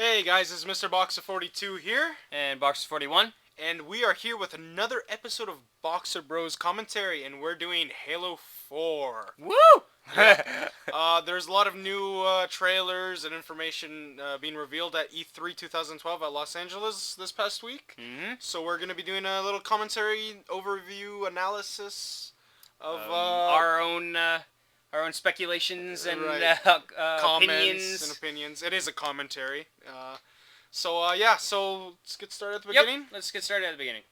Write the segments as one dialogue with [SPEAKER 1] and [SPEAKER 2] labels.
[SPEAKER 1] Hey guys, this is MrBoxer42 here.
[SPEAKER 2] And Boxers41.
[SPEAKER 1] And we are here with another episode of BoxersBros commentary, and we're doing Halo 4.
[SPEAKER 2] Woo!
[SPEAKER 1] There's a lot of new trailers and information being revealed at E3 2012 at Los Angeles this past week. So we're going to be doing a little commentary, overview, analysis of
[SPEAKER 2] our own speculations and
[SPEAKER 1] comments and opinions. It is a commentary. So let's get started at the beginning.
[SPEAKER 2] Let's get started at the beginning.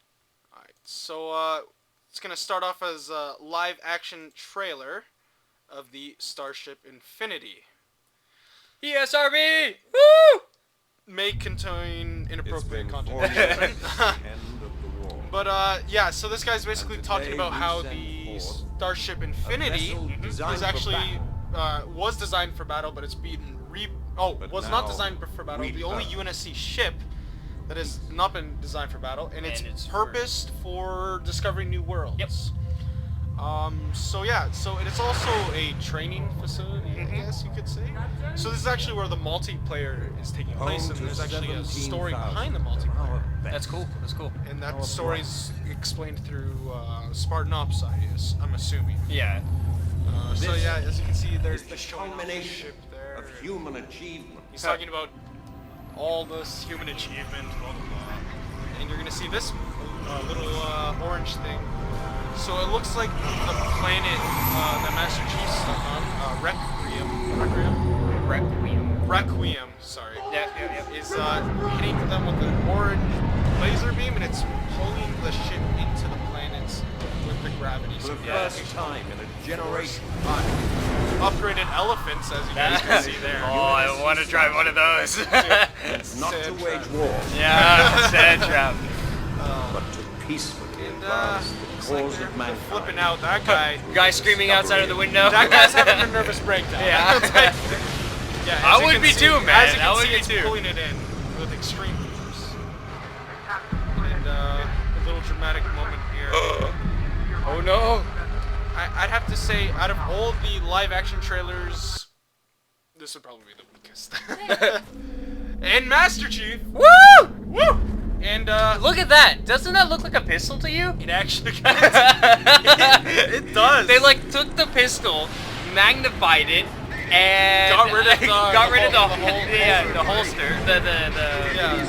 [SPEAKER 1] Alright, so it's going to start off as a live action trailer of the Starship Infinity.
[SPEAKER 2] ESRB! Woo!
[SPEAKER 1] May contain inappropriate content. But so this guy's basically talking about how the Starship Infinity is actually was designed for battle, but it's been was not designed for battle. The only UNSC ship that has not been designed for battle, and it's purposed for discovering new worlds.
[SPEAKER 2] Yep.
[SPEAKER 1] So it is also a training facility, I guess you could say. So this is actually where the multiplayer is taking place, and there's actually a story behind the multiplayer.
[SPEAKER 2] That's cool. That's cool.
[SPEAKER 1] And that story is explained through Spartan Ops, I'm assuming.
[SPEAKER 2] Yeah.
[SPEAKER 1] As you can see, there's the ship there.
[SPEAKER 3] Of human achievement.
[SPEAKER 1] He's talking about all this human achievement, blah, blah, blah. And you're gonna see this little orange thing. So it looks like the planet that Master Chief's stuck on, Requiem, sorry. Is hitting them with an orange laser beam, and it's pulling the ship into the planets with the gravity.
[SPEAKER 3] For the first time in a generation.
[SPEAKER 1] Upgraded elephants, as you guys can see there.
[SPEAKER 2] Oh, I want to drive one of those.
[SPEAKER 3] Not to wage war.
[SPEAKER 2] Yeah, sand trap.
[SPEAKER 3] But to peacefully advance the cause of mankind.
[SPEAKER 1] Flipping out, that guy
[SPEAKER 2] Screaming outside of the window.
[SPEAKER 1] That guy's having a nervous breakdown.
[SPEAKER 2] Yeah. I would be too, man.
[SPEAKER 1] As you can see, it's pulling it in with extreme force. And a little dramatic moment here.
[SPEAKER 2] Oh no.
[SPEAKER 1] I'd have to say, out of all the live-action trailers, this would probably be the weakest. And Master Chief!
[SPEAKER 2] Woo!
[SPEAKER 1] Woo! And
[SPEAKER 2] look at that! Doesn't that look like a pistol to you?
[SPEAKER 1] it actually it does.
[SPEAKER 2] They like took the pistol, magnified it, and
[SPEAKER 1] got rid of the
[SPEAKER 2] holster,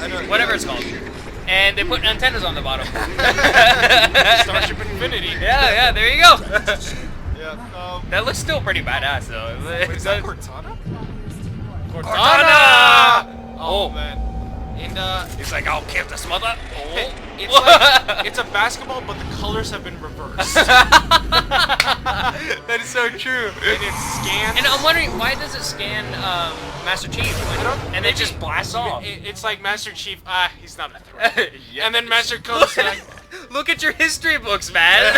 [SPEAKER 1] I know,
[SPEAKER 2] whatever it's called, and they put antennas on the bottom.
[SPEAKER 1] Starship Infinity.
[SPEAKER 2] Yeah, there you go. That looks still pretty badass though.
[SPEAKER 1] Wait, is that Cortana?
[SPEAKER 2] Cortana!
[SPEAKER 1] Oh man. And
[SPEAKER 2] he's like, I'll kill this mother.
[SPEAKER 1] It's like it's a basketball, but the colors have been reversed.
[SPEAKER 2] That is so true.
[SPEAKER 1] And it scans.
[SPEAKER 2] And I'm wondering, why does it scan Master Chief? And then just blasts off.
[SPEAKER 1] It's like Master Chief, he's not a threat. Yeah. And then Master comes like,
[SPEAKER 2] look at your history books, man.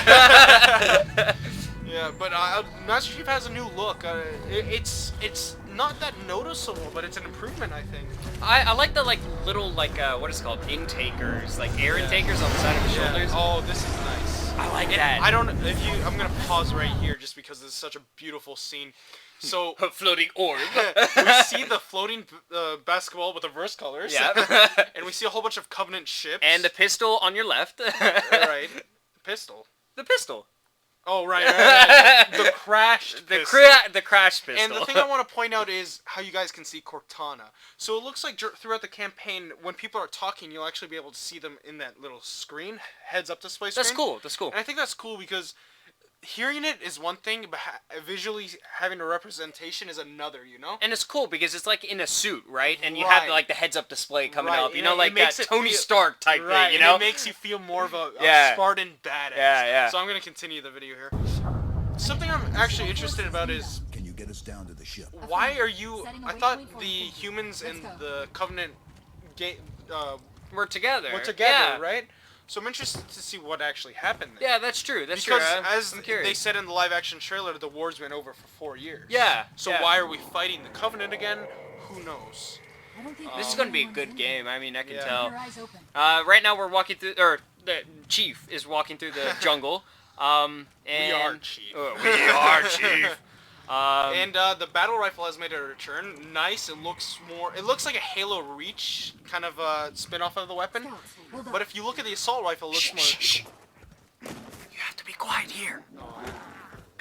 [SPEAKER 1] Yeah, but Master Chief has a new look. It's not that noticeable, but it's an improvement, I think.
[SPEAKER 2] I like the little what is it called, intakers, like air intakers on the side of the shoulders.
[SPEAKER 1] Oh, this is nice.
[SPEAKER 2] I like that.
[SPEAKER 1] I'm gonna pause right here just because this is such a beautiful scene. So
[SPEAKER 2] a floating orb.
[SPEAKER 1] We see the floating basketball with reverse colors.
[SPEAKER 2] Yeah.
[SPEAKER 1] And we see a whole bunch of Covenant ships.
[SPEAKER 2] And the pistol on your left.
[SPEAKER 1] Right. Pistol.
[SPEAKER 2] The pistol.
[SPEAKER 1] Oh, right. The crashed pistol.
[SPEAKER 2] The crash pistol.
[SPEAKER 1] And the thing I want to point out is how you guys can see Cortana. So it looks like throughout the campaign, when people are talking, you'll actually be able to see them in that little screen, heads-up display screen.
[SPEAKER 2] That's cool.
[SPEAKER 1] And I think that's cool because hearing it is one thing, but visually having a representation is another, you know?
[SPEAKER 2] And it's cool because it's like in a suit, right? And you have the heads-up display coming up, you know, like that Tony Stark type thing, you know?
[SPEAKER 1] And it makes you feel more of a Spartan badass.
[SPEAKER 2] Yeah.
[SPEAKER 1] So I'm going to continue the video here. Something I'm actually interested about is,
[SPEAKER 4] can you get us down to the ship?
[SPEAKER 1] Why are you... I thought the humans and the Covenant
[SPEAKER 2] were together.
[SPEAKER 1] Yeah. Right? So I'm interested to see what actually happened there.
[SPEAKER 2] Yeah, that's true. That's
[SPEAKER 1] because
[SPEAKER 2] true.
[SPEAKER 1] As they said in the live-action trailer, the war's been over for 4 years.
[SPEAKER 2] Yeah.
[SPEAKER 1] So why are we fighting the Covenant again? Who knows?
[SPEAKER 2] This is going to be a good game. I mean, I can tell. Right now we're walking through, or the Chief is walking through the jungle. And
[SPEAKER 1] we are Chief.
[SPEAKER 2] We are Chief.
[SPEAKER 1] And the battle rifle has made a return. Nice. It looks like a Halo Reach kind of spin-off of the weapon. But if you look at the assault rifle, it looks more.
[SPEAKER 2] Shh. You have to be quiet here.
[SPEAKER 1] Oh,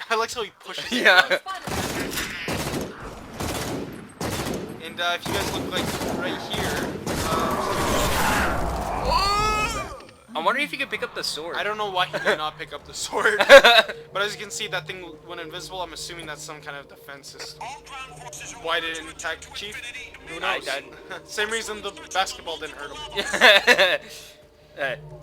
[SPEAKER 1] I like how he pushes.
[SPEAKER 2] Yeah.
[SPEAKER 1] And if you guys look like right here.
[SPEAKER 2] I'm wondering if you could pick up the sword.
[SPEAKER 1] I don't know why he did not pick up the sword. But as you can see, that thing went invisible. I'm assuming that's some kind of defense system. Why didn't it attack the chief? Who knows? Same reason the basketball didn't hurt him.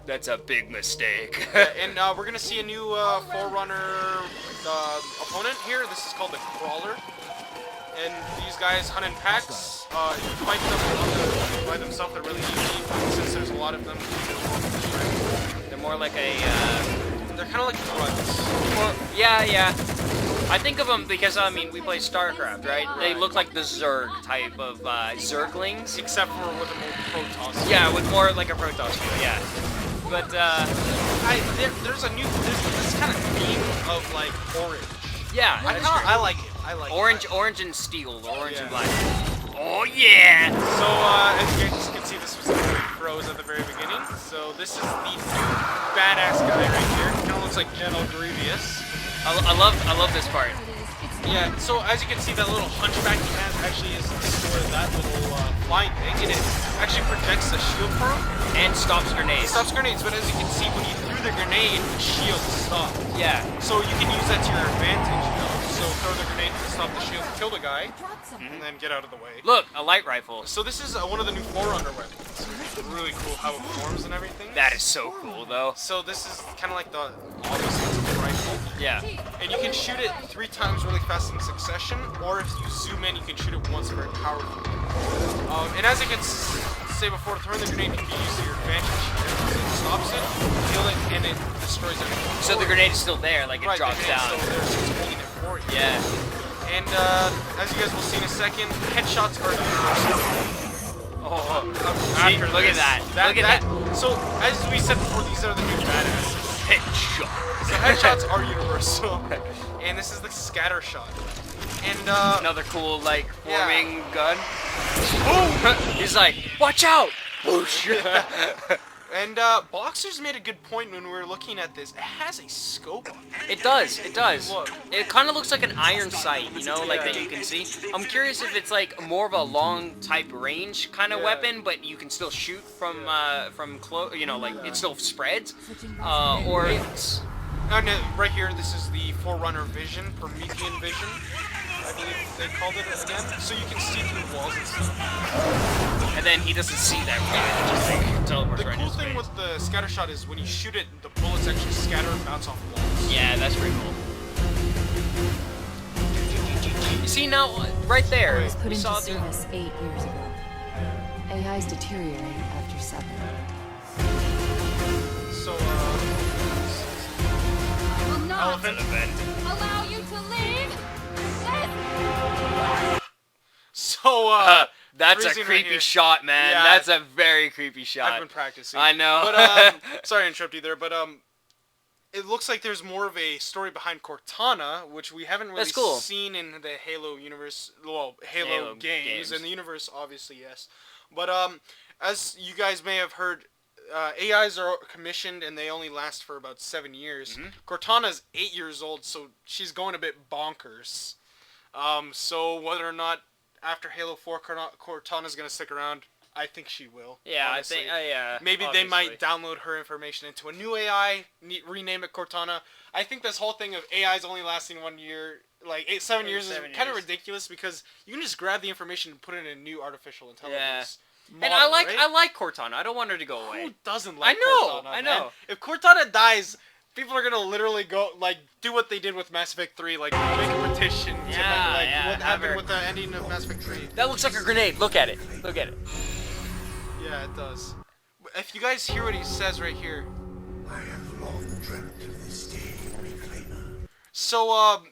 [SPEAKER 2] That's a big mistake.
[SPEAKER 1] And we're going to see a new Forerunner opponent here. This is called the Crawler. And these guys hunt in packs. You fight them by themselves. They're really easy since there's a lot of them.
[SPEAKER 2] They're more like a.
[SPEAKER 1] They're kind of like grunts.
[SPEAKER 2] Well, yeah. I think of them because I mean we play StarCraft, right? They look like the Zerg type of Zerglings,
[SPEAKER 1] except for with a more Protoss.
[SPEAKER 2] Yeah, with more like a Protoss feel. Yeah. But
[SPEAKER 1] there's this kind of theme of like orange.
[SPEAKER 2] Yeah,
[SPEAKER 1] I like it.
[SPEAKER 2] Orange and steel, or orange and black. Oh yeah!
[SPEAKER 1] So as you guys can see, this was froze at the very beginning. So this is the badass guy right here. Kind of looks like General Grievous.
[SPEAKER 2] I love this part.
[SPEAKER 1] Yeah. So as you can see, that little hunchback he has actually is the store of that little flying thing, and it actually projects the shield for him
[SPEAKER 2] and stops grenades.
[SPEAKER 1] It stops grenades, but as you can see, when you threw the grenade, the shield stopped.
[SPEAKER 2] Yeah.
[SPEAKER 1] So you can use that to your advantage, you know. So throw the grenade to stop the shield, kill the guy, and then get out of the way.
[SPEAKER 2] Look, a light rifle.
[SPEAKER 1] So this is one of the new Forerunner weapons. It's really cool how it forms and everything.
[SPEAKER 2] That is so cool, though.
[SPEAKER 1] So this is kind of like the opposite of the rifle.
[SPEAKER 2] Yeah.
[SPEAKER 1] And you can shoot it 3 times really fast in succession, or if you zoom in, you can shoot it once very powerfully. And as I can say before, throwing the grenade can be used to your advantage. It stops it, kill it, and it destroys everything.
[SPEAKER 2] So the grenade is still there, like it drops down.
[SPEAKER 1] Still there, so it's holding it for you.
[SPEAKER 2] Yeah.
[SPEAKER 1] And as you guys will see in a second, headshots are universal.
[SPEAKER 2] See, look at that. Look at that.
[SPEAKER 1] So as we said before, these are the new badasses.
[SPEAKER 2] Headshot.
[SPEAKER 1] So headshots are universal, and this is the scatter shot. And
[SPEAKER 2] another cool like forming gun. Boom! He's like, watch out! Whoosh!
[SPEAKER 1] And Boxers made a good point when we were looking at this. It has a scope on it.
[SPEAKER 2] It does.
[SPEAKER 1] Look.
[SPEAKER 2] It kind of looks like an iron sight, you know, like that you can see. I'm curious if it's like more of a long type range kind of weapon, but you can still shoot from close, you know, like it still spreads, or it's.
[SPEAKER 1] No, right here, this is the Forerunner Vision, Promethean Vision. I believe they called it again. So you can see through walls and stuff.
[SPEAKER 2] And then he doesn't see that really, just like teleports right in his face.
[SPEAKER 1] The cool thing with the scatter shot is when you shoot it, the bullets actually scatter and bounce off walls.
[SPEAKER 2] Yeah, that's pretty cool. You see now, right there,
[SPEAKER 4] It was put
[SPEAKER 2] we
[SPEAKER 4] into
[SPEAKER 2] saw
[SPEAKER 4] service 8 years ago. AI's deteriorate after 7.
[SPEAKER 1] So,
[SPEAKER 5] I will not
[SPEAKER 1] elephant.
[SPEAKER 5] allow you to leave this.
[SPEAKER 1] So,
[SPEAKER 2] that's a
[SPEAKER 1] freezing
[SPEAKER 2] creepy
[SPEAKER 1] right here.
[SPEAKER 2] shot, man.
[SPEAKER 1] Yeah.
[SPEAKER 2] That's a very creepy shot.
[SPEAKER 1] I've been practicing.
[SPEAKER 2] I know.
[SPEAKER 1] But, sorry to interrupt you there, but, it looks like there's more of a story behind Cortana, which we haven't really seen in the Halo universe. Well, Halo games. In the universe, obviously, yes. But as you guys may have heard, AIs are commissioned and they only last for about 7 years. Cortana's 8 years old, so she's going a bit bonkers. So whether or not after Halo 4 Cortana's going to stick around, I think she will.
[SPEAKER 2] Yeah,
[SPEAKER 1] honestly.
[SPEAKER 2] I think. Yeah.
[SPEAKER 1] Maybe
[SPEAKER 2] obviously.
[SPEAKER 1] they might download her information into a new AI, rename it Cortana. I think this whole thing of AIs only lasting 1 year, like 7 years, is kind of ridiculous because you can just grab the information and put it in a new artificial intelligence.
[SPEAKER 2] Yeah. And I like Cortana. I don't want her to go away.
[SPEAKER 1] Who doesn't like Cortana?
[SPEAKER 2] I know.
[SPEAKER 1] Man? If Cortana dies, people are gonna literally go do what they did with Mass Effect 3, like make a petition to what happened with the ending of Mass Effect 3.
[SPEAKER 2] That looks like a grenade. Look at it. Look at it.
[SPEAKER 1] Yeah, it does. If you guys hear what he says right here.
[SPEAKER 6] I have long dreamt of this day, Reclaimer.
[SPEAKER 1] So,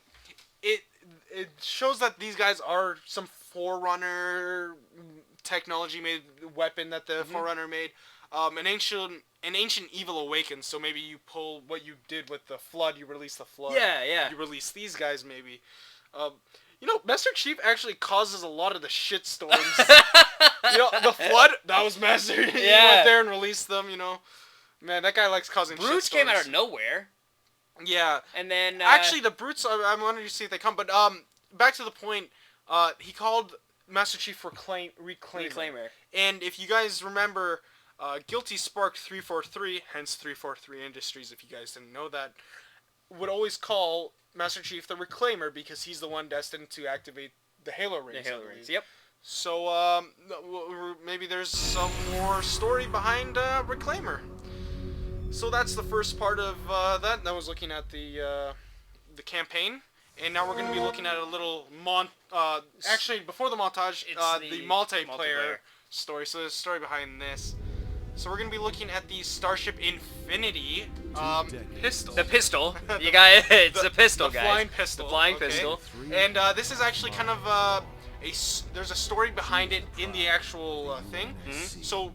[SPEAKER 1] it shows that these guys are some Forerunner technology made weapon that the Forerunner made. An ancient evil awakens. So maybe you pull what you did with the flood. You release the flood.
[SPEAKER 2] Yeah, yeah.
[SPEAKER 1] You release these guys maybe. Master Chief actually causes a lot of the shit storms. The flood, that was Master. He went there and released them, Man, that guy likes causing shit storms.
[SPEAKER 2] Brutes came out of nowhere.
[SPEAKER 1] Yeah.
[SPEAKER 2] And then...
[SPEAKER 1] Actually, the Brutes, I wanted to see if they come, but back to the point, he called Master Chief Reclaimer. And if you guys remember, Guilty Spark 343, hence 343 Industries, if you guys didn't know that, would always call Master Chief the Reclaimer because he's the one destined to activate the Halo rings.
[SPEAKER 2] The Halo rings, yep.
[SPEAKER 1] So, maybe there's some more story behind Reclaimer. So that's the first part of that. That was looking at the campaign. And now we're going to be looking at a little actually, before the montage, the multiplayer story. So there's a story behind this. So we're going to be looking at the Starship Infinity pistol.
[SPEAKER 2] The pistol. You got it's the pistol, guys.
[SPEAKER 1] The flying pistol.
[SPEAKER 2] The flying pistol.
[SPEAKER 1] And this is actually kind of there's a story behind it in the actual thing.
[SPEAKER 2] Mm-hmm.
[SPEAKER 1] So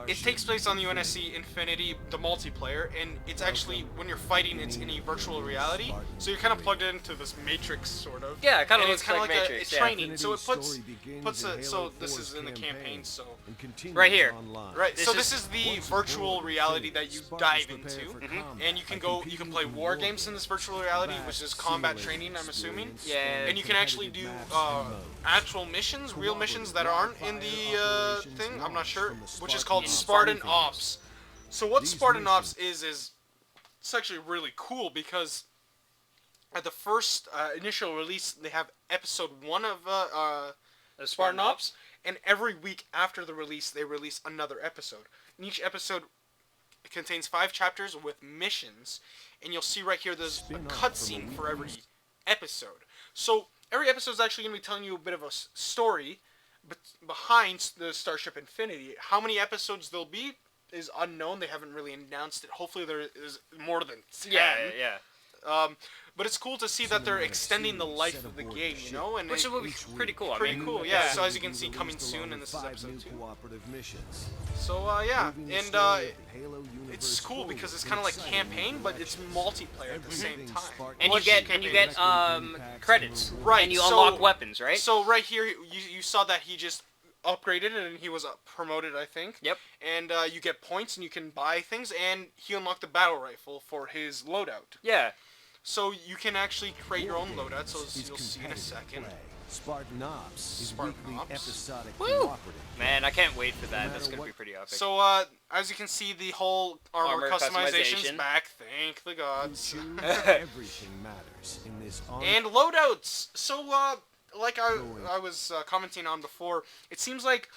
[SPEAKER 1] it takes place on the UNSC Infinity, the multiplayer, and it's actually, when you're fighting, it's in a virtual reality. So you're kind of plugged into this matrix, sort of.
[SPEAKER 2] Yeah, it kind of
[SPEAKER 1] and
[SPEAKER 2] looks
[SPEAKER 1] it's kind
[SPEAKER 2] like
[SPEAKER 1] of like
[SPEAKER 2] Matrix,
[SPEAKER 1] a training. So it puts it. So this is in the campaign. So
[SPEAKER 2] right here.
[SPEAKER 1] Right. So this is the virtual reality that you dive into, and you can play war games in this virtual reality, which is combat training, I'm assuming.
[SPEAKER 2] Yeah.
[SPEAKER 1] And you can actually do actual missions, real missions that aren't in the thing. I'm not sure, which is called Spartan Ops. So what Spartan Ops is it's actually really cool because at the first initial release they have episode 1 of Spartan Ops, and every week after the release they release another episode. And each episode contains 5 chapters with missions, and you'll see right here there's a cutscene for every episode. So every episode is actually going to be telling you a bit of a story behind the Starship Infinity. How many episodes there'll be is unknown. They haven't really announced it. Hopefully there is more than 10.
[SPEAKER 2] Yeah.
[SPEAKER 1] But it's cool to see that they're extending the life of the game, And
[SPEAKER 2] which will be pretty cool.
[SPEAKER 1] Pretty cool, yeah. So as you can see, coming soon, and this is episode 2. So yeah, and it's cool because it's kind of like campaign, but it's multiplayer at the same time.
[SPEAKER 2] And you get credits,
[SPEAKER 1] right?
[SPEAKER 2] And you unlock weapons, right?
[SPEAKER 1] So right here, you saw that he just upgraded and he was promoted, I think.
[SPEAKER 2] Yep.
[SPEAKER 1] And you get points and you can buy things, and he unlocked the battle rifle for his loadout.
[SPEAKER 2] Yeah.
[SPEAKER 1] So you can actually create your own loadout, so you'll see in a second.
[SPEAKER 3] Spartan Ops is weekly episodic
[SPEAKER 2] Woo!
[SPEAKER 3] cooperative.
[SPEAKER 2] Man, I can't wait for that. That's gonna be pretty epic.
[SPEAKER 1] So as you can see, the whole armor customization's back. Thank the gods.
[SPEAKER 3] Everything matters in this.
[SPEAKER 1] And loadouts. So like I was commenting on before, it seems like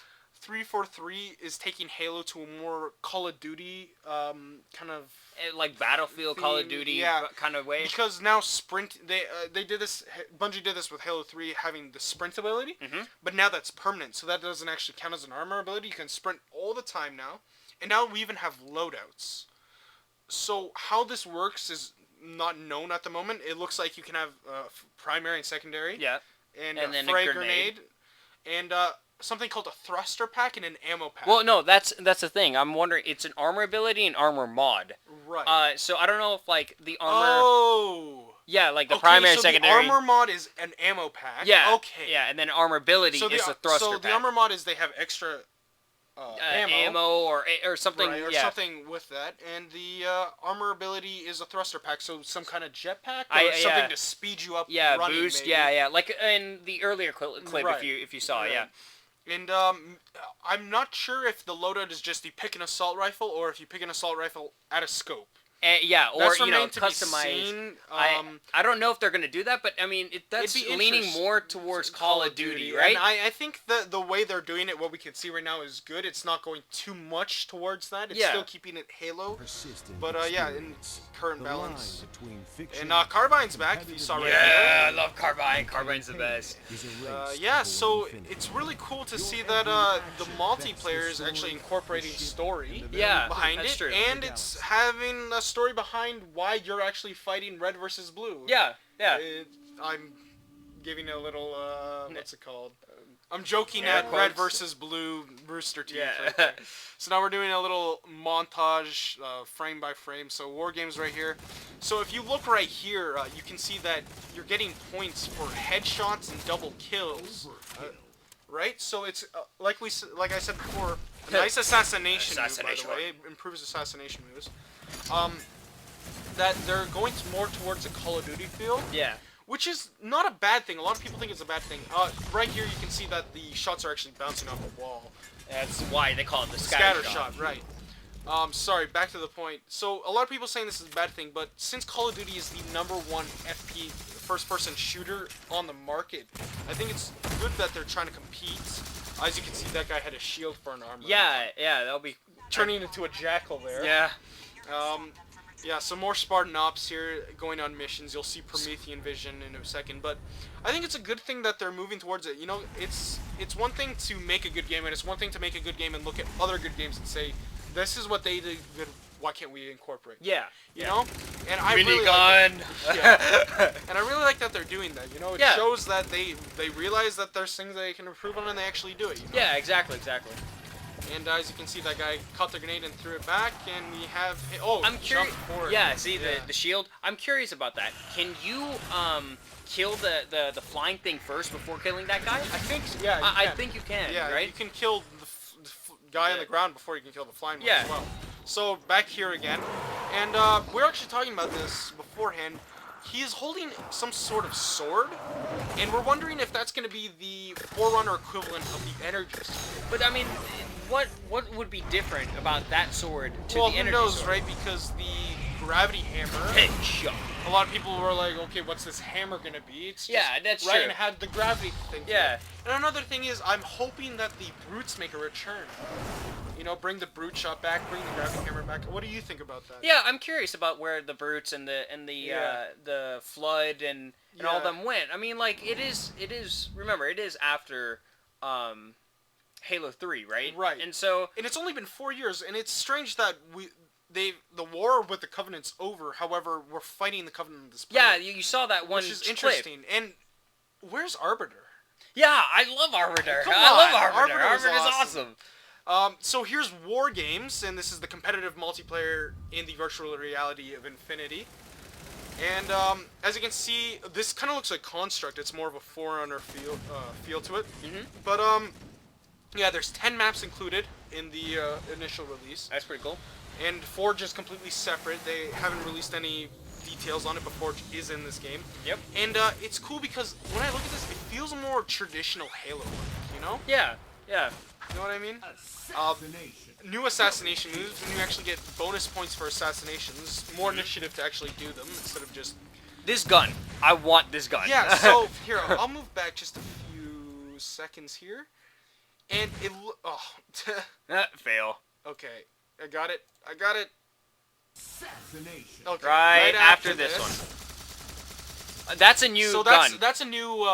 [SPEAKER 1] 343 is taking Halo to a more Call of Duty kind of
[SPEAKER 2] like Battlefield, Call of Duty kind of way.
[SPEAKER 1] Because now sprint, they did this. Bungie did this with Halo 3, having the sprint ability, but now that's permanent, so that doesn't actually count as an armor ability. You can sprint all the time now, and now we even have loadouts. So how this works is not known at the moment. It looks like you can have primary and secondary.
[SPEAKER 2] Yeah.
[SPEAKER 1] And
[SPEAKER 2] then
[SPEAKER 1] frag
[SPEAKER 2] a grenade.
[SPEAKER 1] And something called a thruster pack and an ammo pack.
[SPEAKER 2] Well, no, that's the thing. I'm wondering, it's an armor ability and armor mod.
[SPEAKER 1] Right.
[SPEAKER 2] So I don't know if like the armor.
[SPEAKER 1] Oh.
[SPEAKER 2] Yeah, like the primary,
[SPEAKER 1] so
[SPEAKER 2] secondary.
[SPEAKER 1] the armor mod is an ammo pack.
[SPEAKER 2] Yeah.
[SPEAKER 1] Okay.
[SPEAKER 2] Yeah, and then armor ability is the thruster pack.
[SPEAKER 1] So the armor mod is they have extra
[SPEAKER 2] ammo or something.
[SPEAKER 1] Right, or something with that, and the armor ability is a thruster pack, so some kind of jetpack or something to speed you up.
[SPEAKER 2] Yeah,
[SPEAKER 1] running,
[SPEAKER 2] boost.
[SPEAKER 1] maybe.
[SPEAKER 2] Yeah, like in the earlier clip if you saw, yeah.
[SPEAKER 1] And I'm not sure if the loadout is just you pick an assault rifle or if you pick an assault rifle at a scope.
[SPEAKER 2] Yeah, or
[SPEAKER 1] that's
[SPEAKER 2] customize. I don't know if they're gonna do that, but I mean that's leaning more towards Call of Duty, right?
[SPEAKER 1] And I think the way they're doing it, what we can see right now, is good. It's not going too much towards that. It's still keeping it Halo, but in current balance. And Carbine's back. If you saw right
[SPEAKER 2] there. I love Carbine. Carbine's the best.
[SPEAKER 1] So it's really cool to see that the multiplayer is actually incorporating story. Behind it,
[SPEAKER 2] true.
[SPEAKER 1] And it's having a story behind why you're actually fighting red versus blue.
[SPEAKER 2] Yeah.
[SPEAKER 1] I'm giving a little what's it called? I'm joking
[SPEAKER 2] Air
[SPEAKER 1] at
[SPEAKER 2] quotes.
[SPEAKER 1] red versus blue Rooster Teeth.
[SPEAKER 2] Yeah.
[SPEAKER 1] Right there. So now we're doing a little montage, frame by frame. So war games right here. So if you look right here, you can see that you're getting points for headshots and double kills. Right? So it's like I said before, a nice assassination move, by the way. It improves assassination moves. That they're going more towards a Call of Duty feel.
[SPEAKER 2] Yeah.
[SPEAKER 1] Which is not a bad thing. A lot of people think it's a bad thing. Right here you can see that the shots are actually bouncing off the wall.
[SPEAKER 2] That's why they call it the
[SPEAKER 1] Scatter shot, right. Sorry, back to the point. So, a lot of people saying this is a bad thing, but since Call of Duty is the #1 FP, first-person shooter on the market, I think it's good that they're trying to compete. As you can see, that guy had a shield for an armor.
[SPEAKER 2] Yeah, that'll be...
[SPEAKER 1] Turning into a jackal there.
[SPEAKER 2] Yeah.
[SPEAKER 1] Yeah, some more Spartan ops here, going on missions. You'll see Promethean vision in a second, but I think it's a good thing that they're moving towards it. You know, it's one thing to make a good game, and it's one thing to make a good game and look at other good games and say, this is what they did good, why can't we incorporate?
[SPEAKER 2] Yeah.
[SPEAKER 1] You know? And I really
[SPEAKER 2] Minigun!
[SPEAKER 1] like yeah. And I really like that they're doing that, you know? It
[SPEAKER 2] Yeah.
[SPEAKER 1] shows that they realize that there's things they can improve on and they actually do it, you know?
[SPEAKER 2] Yeah, exactly.
[SPEAKER 1] And as you can see, that guy caught the grenade and threw it back, and we have... Oh,
[SPEAKER 2] I'm curious.
[SPEAKER 1] jumped forward.
[SPEAKER 2] Yeah, see the shield. I'm curious about that. Can you kill the flying thing first before killing that guy?
[SPEAKER 1] I think, yeah,
[SPEAKER 2] I think you can.
[SPEAKER 1] yeah,
[SPEAKER 2] right?
[SPEAKER 1] you can kill the guy on the ground before you can kill the flying one
[SPEAKER 2] Yeah.
[SPEAKER 1] as well. So, back here again. And we're actually talking about this beforehand. He is holding some sort of sword, and we're wondering if that's going to be the Forerunner equivalent of the energy sword.
[SPEAKER 2] But I mean, what would be different about that sword to
[SPEAKER 1] Well,
[SPEAKER 2] the
[SPEAKER 1] who
[SPEAKER 2] energy
[SPEAKER 1] knows,
[SPEAKER 2] sword?
[SPEAKER 1] right? Because the gravity hammer...
[SPEAKER 2] Headshot.
[SPEAKER 1] A lot of people were like, okay, what's this hammer going to be? It's just
[SPEAKER 2] Yeah, that's
[SPEAKER 1] right,
[SPEAKER 2] true.
[SPEAKER 1] and it had the gravity thing. to
[SPEAKER 2] Yeah.
[SPEAKER 1] it. And another thing is, I'm hoping that the brutes make a return. You know, bring the brute shot back, bring the gravity hammer back. What do you think about that?
[SPEAKER 2] Yeah, I'm curious about where the brutes and the
[SPEAKER 1] Yeah.
[SPEAKER 2] the flood and all
[SPEAKER 1] Yeah.
[SPEAKER 2] them went. I mean, like it is. Remember, it is after Halo 3, right?
[SPEAKER 1] Right.
[SPEAKER 2] And so
[SPEAKER 1] And it's only been 4 years, and it's strange that the war with the Covenant's over. However, we're fighting the Covenant on this
[SPEAKER 2] yeah,
[SPEAKER 1] planet,
[SPEAKER 2] you saw that one
[SPEAKER 1] which is
[SPEAKER 2] clip.
[SPEAKER 1] interesting. And where's Arbiter?
[SPEAKER 2] Yeah, I love Arbiter.
[SPEAKER 1] Come
[SPEAKER 2] I love
[SPEAKER 1] on,
[SPEAKER 2] Arbiter.
[SPEAKER 1] Arbiter's
[SPEAKER 2] Arbiter's
[SPEAKER 1] awesome.
[SPEAKER 2] awesome.
[SPEAKER 1] So here's War Games, and this is the competitive multiplayer in the virtual reality of Infinity. And as you can see, this kind of looks like Construct. It's more of a Forerunner feel to it.
[SPEAKER 2] Mhm.
[SPEAKER 1] But yeah, there's 10 maps included in the initial release,
[SPEAKER 2] That's pretty cool.
[SPEAKER 1] and Forge is completely separate. They haven't released any details on it, but Forge is in this game.
[SPEAKER 2] Yep.
[SPEAKER 1] And it's cool because when I look at this, it feels more traditional Halo-like, you know?
[SPEAKER 2] Yeah. Yeah.
[SPEAKER 1] You know what I mean?
[SPEAKER 6] Assassination.
[SPEAKER 1] New assassination moves, and you actually get bonus points for assassinations. More initiative to actually do them instead of just...
[SPEAKER 2] This gun. I want this gun.
[SPEAKER 1] Yeah, so here, I'll move back just a few seconds here. And it... Oh.
[SPEAKER 2] Fail.
[SPEAKER 1] Okay, I got it.
[SPEAKER 6] Assassination.
[SPEAKER 1] Okay,
[SPEAKER 2] Right after this one. That's a new
[SPEAKER 1] So
[SPEAKER 2] gun.
[SPEAKER 1] that's a new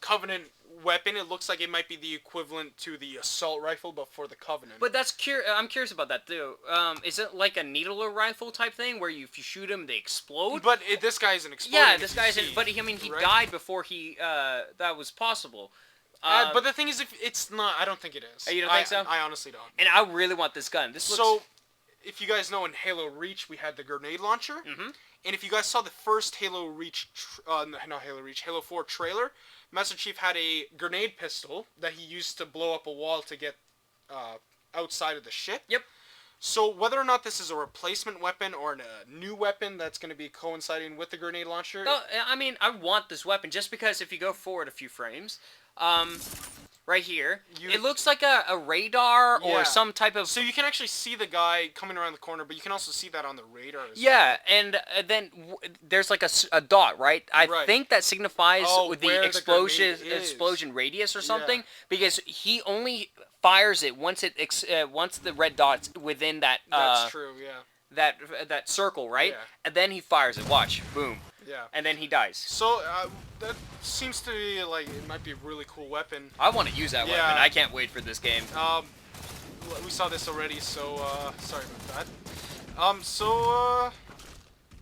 [SPEAKER 1] Covenant weapon. It looks like it might be the equivalent to the assault rifle, but for the Covenant.
[SPEAKER 2] But I'm curious about that too. Is it like a needler rifle type thing where if you shoot them they explode?
[SPEAKER 1] But this guy isn't exploding.
[SPEAKER 2] Yeah,
[SPEAKER 1] if
[SPEAKER 2] this
[SPEAKER 1] you
[SPEAKER 2] guy's.
[SPEAKER 1] see,
[SPEAKER 2] But he
[SPEAKER 1] right?
[SPEAKER 2] died before that was possible.
[SPEAKER 1] But the thing is, if it's not, I don't think it is.
[SPEAKER 2] You don't think so?
[SPEAKER 1] I honestly don't.
[SPEAKER 2] And I really want this gun. This looks.
[SPEAKER 1] So, if you guys know, in Halo Reach, we had the grenade launcher.
[SPEAKER 2] Mhm.
[SPEAKER 1] And if you guys saw the first Halo Reach, not Halo Reach, Halo 4 trailer, Master Chief had a grenade pistol that he used to blow up a wall to get outside of the ship.
[SPEAKER 2] Yep.
[SPEAKER 1] So whether or not this is a replacement weapon or a new weapon that's going to be coinciding with the grenade launcher...
[SPEAKER 2] No, I mean, I want this weapon just because if you go forward a few frames, right here, it looks like a radar or
[SPEAKER 1] Yeah.
[SPEAKER 2] some type of...
[SPEAKER 1] So you can actually see the guy coming around the corner, but you can also see that on the radar as well.
[SPEAKER 2] Yeah, and then there's like a dot, right? I
[SPEAKER 1] Right.
[SPEAKER 2] think that signifies
[SPEAKER 1] Oh,
[SPEAKER 2] with
[SPEAKER 1] where
[SPEAKER 2] the
[SPEAKER 1] the
[SPEAKER 2] explosion
[SPEAKER 1] grenade is.
[SPEAKER 2] explosion radius or something,
[SPEAKER 1] Yeah.
[SPEAKER 2] because he only fires it once once the red dot's within that
[SPEAKER 1] That's true, yeah.
[SPEAKER 2] that circle, right?
[SPEAKER 1] Yeah.
[SPEAKER 2] And then he fires it. Watch, boom,
[SPEAKER 1] Yeah.
[SPEAKER 2] and then he dies.
[SPEAKER 1] So, that seems to be, like, it might be a really cool weapon.
[SPEAKER 2] I want to use that
[SPEAKER 1] Yeah.
[SPEAKER 2] weapon. I can't wait for this game.
[SPEAKER 1] We saw this already, so, sorry about that.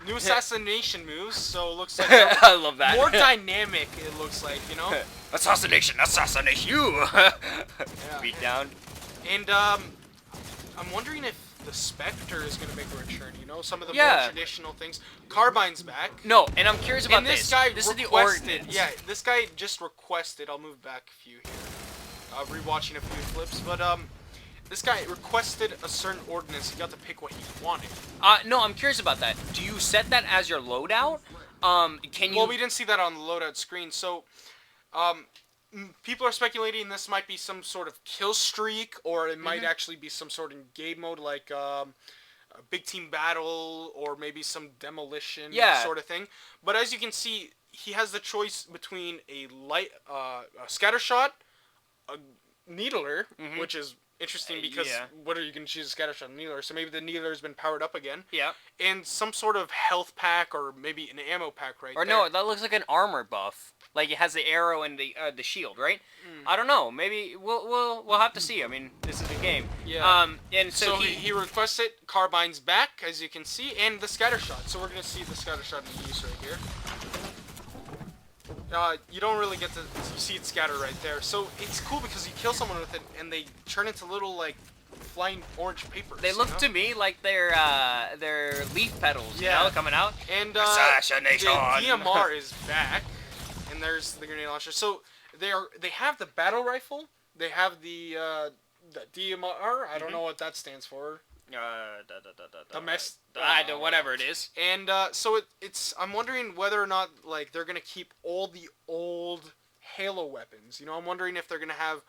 [SPEAKER 1] New assassination moves, so it looks like
[SPEAKER 2] I love that.
[SPEAKER 1] more dynamic. It looks like, you know.
[SPEAKER 2] Assassination, assassination, you. Beat down.
[SPEAKER 1] And I'm wondering if the Spectre is gonna make a return. You know, some of the more traditional things. Carbine's back.
[SPEAKER 2] No, and I'm curious about
[SPEAKER 1] And this guy
[SPEAKER 2] This is the
[SPEAKER 1] requested.
[SPEAKER 2] ordinance.
[SPEAKER 1] Yeah, this guy just requested. I'll move back a few here. Rewatching a few clips, but this guy requested a certain ordinance. He got to pick what he wanted.
[SPEAKER 2] No, I'm curious about that. Do you set that as your loadout? Can you?
[SPEAKER 1] Well, we didn't see that on the loadout screen, so people are speculating this might be some sort of kill streak, or it might actually be some sort of game mode, like a big team battle, or maybe some demolition sort of thing. But as you can see, he has the choice between a light, scatter shot, a needler, which is interesting because what are you going to choose, a scatter shot, needler? So maybe the needler has been powered up again. Yeah. And some sort of health pack, or maybe an ammo pack there.
[SPEAKER 2] Or no, that looks like an armor buff. Like it has the arrow and the shield, right? I don't know. Maybe we'll have to see. I mean, this is a game.
[SPEAKER 1] Yeah.
[SPEAKER 2] And so
[SPEAKER 1] he requested Carbine's back, as you can see, and the scatter shot. So we're gonna see the scatter shot in use right here. You don't really get to see it scatter right there. So it's cool because you kill someone with it, and they turn into little like flying orange papers.
[SPEAKER 2] They look to me like they're leaf petals, you know, coming out.
[SPEAKER 1] And
[SPEAKER 2] Assassination.
[SPEAKER 1] the DMR is back, and there's the grenade launcher. So they have the battle rifle. They have the DMR. I don't know what that stands for.
[SPEAKER 2] Whatever it is.
[SPEAKER 1] And so it's I'm wondering whether or not like they're gonna keep all the old Halo weapons. You know, I'm wondering if they're gonna have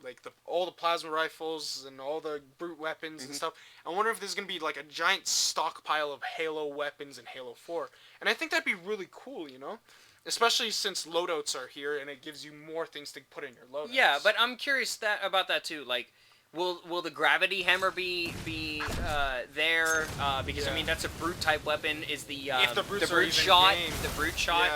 [SPEAKER 1] like all the plasma rifles and all the brute weapons and stuff. I wonder if there's gonna be like a giant stockpile of Halo weapons in Halo 4. And I think that'd be really cool, you know? Especially since loadouts are here and it gives you more things to put in your loadouts.
[SPEAKER 2] Yeah, but I'm curious about that too. Like, will the gravity hammer be there? Because I mean that's a brute type weapon. Is the
[SPEAKER 1] if the brute
[SPEAKER 2] shot
[SPEAKER 1] game.
[SPEAKER 2] the brute shot?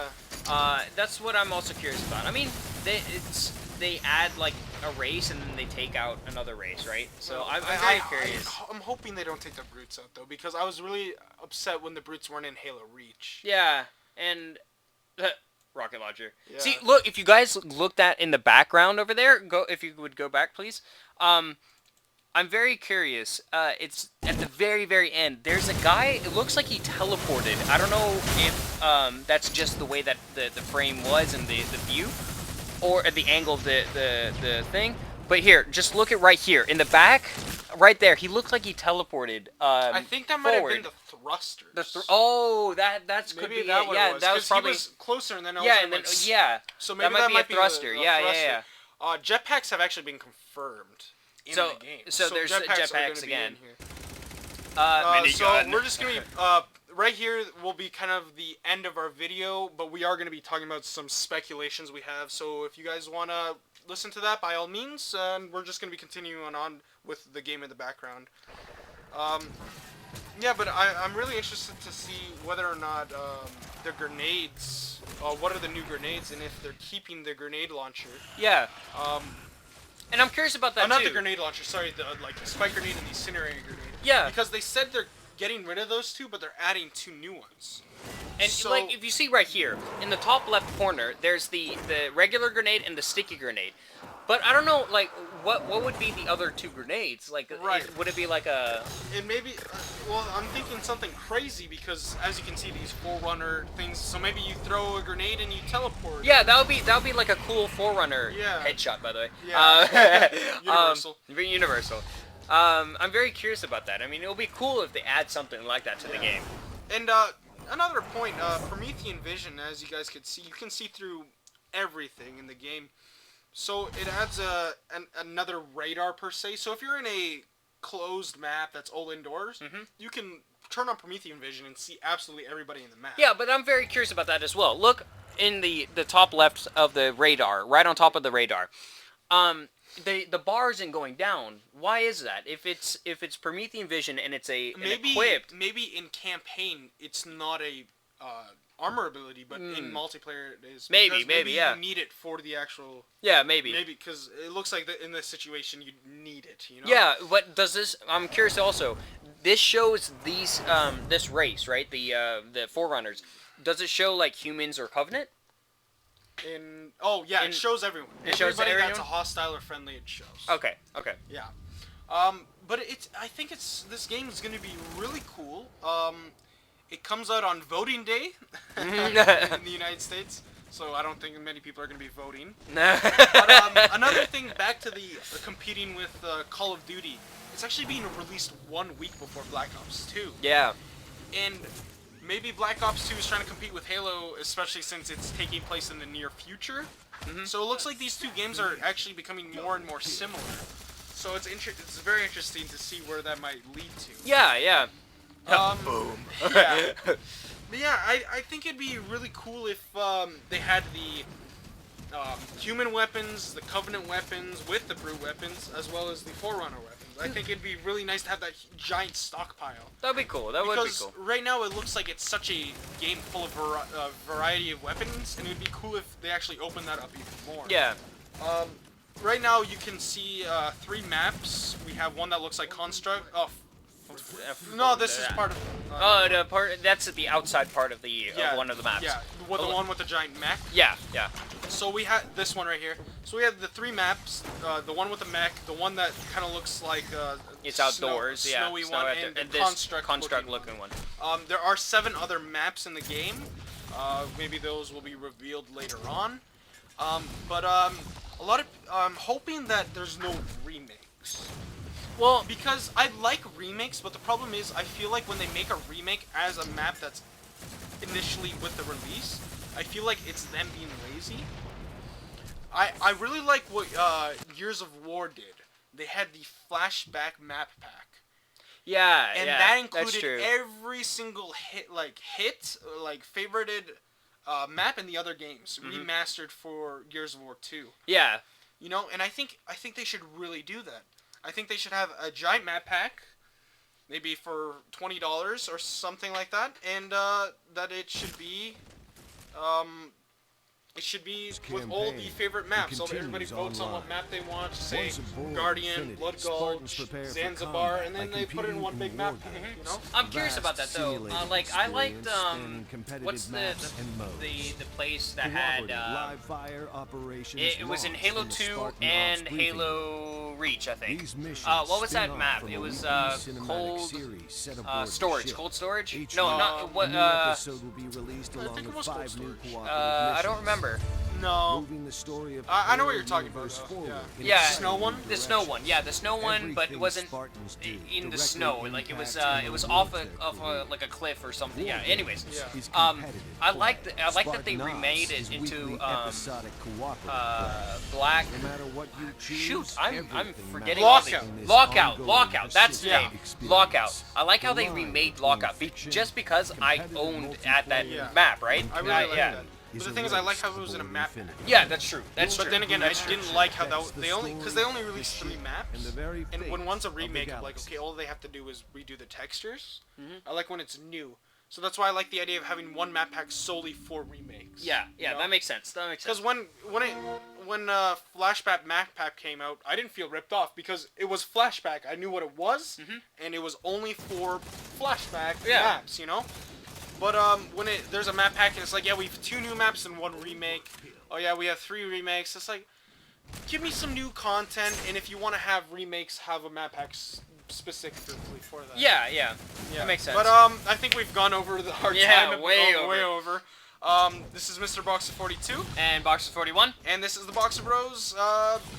[SPEAKER 1] Yeah.
[SPEAKER 2] That's what I'm also curious about. I mean, they add like a race and then they take out another race, right? So I'm curious.
[SPEAKER 1] I'm hoping they don't take the brutes out though, because I was really upset when the brutes weren't in Halo Reach.
[SPEAKER 2] Yeah, and rocket launcher.
[SPEAKER 1] Yeah.
[SPEAKER 2] See, look, if you guys looked at in the background over there, if you would go back, please. I'm very curious. It's at the very, very end. There's a guy. It looks like he teleported. I don't know if that's just the way that the frame was and the view, or at the angle of the thing. But here, just look at right here in the back, right there. He looked like he teleported.
[SPEAKER 1] I think that might have been the thrusters.
[SPEAKER 2] That's
[SPEAKER 1] maybe
[SPEAKER 2] could be
[SPEAKER 1] that
[SPEAKER 2] it.
[SPEAKER 1] what
[SPEAKER 2] Yeah,
[SPEAKER 1] it was.
[SPEAKER 2] that was probably
[SPEAKER 1] he was closer, and then So maybe
[SPEAKER 2] that might be a thruster.
[SPEAKER 1] A
[SPEAKER 2] Yeah,
[SPEAKER 1] thruster.
[SPEAKER 2] yeah.
[SPEAKER 1] Jetpacks have actually been confirmed in the game.
[SPEAKER 2] So there's
[SPEAKER 1] jetpacks are
[SPEAKER 2] jetpacks
[SPEAKER 1] gonna be
[SPEAKER 2] again.
[SPEAKER 1] in here. So we're just gonna be right here. Will be kind of the end of our video, but we are gonna be talking about some speculations we have. So if you guys wanna listen to that, by all means, and we're just gonna be continuing on with the game in the background. Yeah, but I'm really interested to see whether or not the grenades, what are the new grenades, and if they're keeping the grenade launcher.
[SPEAKER 2] Yeah. And I'm curious about that too.
[SPEAKER 1] Not the grenade launcher, sorry, the spike grenade and the incinerator grenade.
[SPEAKER 2] Yeah.
[SPEAKER 1] Because they said they're getting rid of those two, but they're adding 2 new ones.
[SPEAKER 2] And
[SPEAKER 1] so,
[SPEAKER 2] like if you see right here in the top left corner, there's the regular grenade and the sticky grenade. But I don't know, like what would be the other 2 grenades? Like, would it be like a?
[SPEAKER 1] It maybe. Well, I'm thinking something crazy because as you can see, these Forerunner things. So maybe you throw a grenade and you teleport.
[SPEAKER 2] Yeah, that would be like a cool Forerunner headshot, by the way.
[SPEAKER 1] Yeah. Universal.
[SPEAKER 2] Very universal. I'm very curious about that. I mean, it would be cool if they add something like that to the game.
[SPEAKER 1] And another point, Promethean vision, as you guys could see, you can see through everything in the game. So it adds another radar per se. So if you're in a closed map that's all indoors, you can turn on Promethean vision and see absolutely everybody in the map.
[SPEAKER 2] Yeah, but I'm very curious about that as well. Look in the top left of the radar, right on top of the radar. The bar isn't going down. Why is that? If it's Promethean vision and it's equipped.
[SPEAKER 1] Maybe in campaign it's not a armor ability, but in multiplayer it is.
[SPEAKER 2] Maybe,
[SPEAKER 1] Because
[SPEAKER 2] yeah.
[SPEAKER 1] you need it for the actual.
[SPEAKER 2] Yeah, maybe.
[SPEAKER 1] Maybe because it looks like in this situation you need it. You know.
[SPEAKER 2] Yeah, but does this? I'm curious also. This shows these this race, right? The Forerunners. Does it show like humans or Covenant?
[SPEAKER 1] It shows everyone.
[SPEAKER 2] It shows
[SPEAKER 1] Everybody
[SPEAKER 2] everyone?
[SPEAKER 1] that's a hostile or friendly. It shows.
[SPEAKER 2] Okay.
[SPEAKER 1] Yeah. But I think this game is going to be really cool. It comes out on voting day in the United States, so I don't think many people are going to be voting. But another thing, back to the competing with Call of Duty, it's actually being released 1 week before Black Ops 2.
[SPEAKER 2] Yeah.
[SPEAKER 1] And maybe Black Ops 2 is trying to compete with Halo, especially since it's taking place in the near future. So it looks like these two games are actually becoming more and more similar. So it's very interesting to see where that might lead to.
[SPEAKER 2] Yeah.
[SPEAKER 1] Boom. Yeah. But yeah, I think it'd be really cool if they had the human weapons, the Covenant weapons with the Brute weapons, as well as the Forerunner weapons. I think it'd be really nice to have that giant stockpile.
[SPEAKER 2] That'd be cool. That would be cool.
[SPEAKER 1] Because right now it looks like it's such a game full of variety of weapons, and it would be cool if they actually opened that up even more.
[SPEAKER 2] Yeah.
[SPEAKER 1] Right now you can see 3 maps. We have one that looks like Construct. No, this is part of.
[SPEAKER 2] The part that's at the outside part of the one of the maps.
[SPEAKER 1] Yeah, the one with the giant mech.
[SPEAKER 2] Yeah.
[SPEAKER 1] So we have this one right here. So we have the 3 maps. The one with the mech, the one that kind of looks like
[SPEAKER 2] it's outdoors.
[SPEAKER 1] snowy one, and the
[SPEAKER 2] this construct looking one.
[SPEAKER 1] There are 7 other maps in the game. Maybe those will be revealed later on. A lot of I'm hoping that there's no remakes. Well, because I like remakes, but the problem is I feel like when they make a remake as a map that's initially with the release, I feel like it's them being lazy. I really like what Gears of War did. They had the flashback map pack.
[SPEAKER 2] Yeah,
[SPEAKER 1] and that included every single favorited map in the other games, remastered for Gears of War 2.
[SPEAKER 2] Yeah.
[SPEAKER 1] You know, and I think they should really do that. I think they should have a giant map pack, maybe for $20 or something like that, and that it should be with all the favorite maps. So everybody votes on what map they want. Say Guardian, Blood Gulch, Zanzibar, and then they put it in one big map. You know?
[SPEAKER 2] I'm curious about that though. Like I liked what's the place that had it was in Halo 2 and Halo Reach, I think. What was that map? It was cold storage. Cold storage? No, not what.
[SPEAKER 1] I think it was cold storage.
[SPEAKER 2] I don't remember.
[SPEAKER 1] No. I know what you're talking about.
[SPEAKER 2] Yeah.
[SPEAKER 1] The snow one?
[SPEAKER 2] The snow one. Yeah, the snow one, but it wasn't in the snow. Like it was off like a cliff or something. Yeah. Anyways, I like that they remade it into black. Shoot, I'm forgetting. Lockout. That's the name. Lockout. I like how they remade Lockout, just because I owned at that map, right?
[SPEAKER 1] I really like that. But the thing is, I like how it was in a map pack.
[SPEAKER 2] Yeah, that's true. But
[SPEAKER 1] then again, I didn't like how they only released 3 maps, and when one's a remake, I'm like, okay, all they have to do is redo the textures. I like when it's new, so that's why I like the idea of having one map pack solely for remakes.
[SPEAKER 2] Yeah, that makes sense.
[SPEAKER 1] Because when Flashback map pack came out, I didn't feel ripped off because it was Flashback. I knew what it was, and it was only for Flashback maps, you know. But when there's a map pack and it's like, yeah, we have 2 new maps and 1 remake. Oh yeah, we have 3 remakes. It's like, give me some new content, and if you want to have remakes, have a map pack specifically for that.
[SPEAKER 2] Yeah. That makes sense.
[SPEAKER 1] But I think we've gone over our time.
[SPEAKER 2] Way
[SPEAKER 1] over. This is MrBoxer42
[SPEAKER 2] and Boxers41,
[SPEAKER 1] and this is the Boxer Bros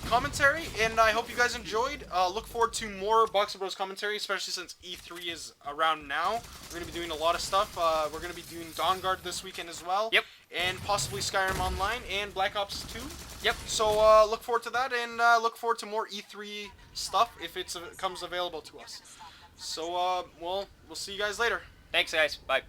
[SPEAKER 1] commentary, and I hope you guys enjoyed. Look forward to more Boxer Bros commentary, especially since E3 is around now. We're going to be doing a lot of stuff. We're going to be doing Dawn Guard this weekend as well.
[SPEAKER 2] Yep.
[SPEAKER 1] And possibly Skyrim Online and Black Ops 2.
[SPEAKER 2] Yep.
[SPEAKER 1] So look forward to that, and look forward to more E3 stuff if it comes available to us. So we'll see you guys later.
[SPEAKER 2] Thanks, guys. Bye.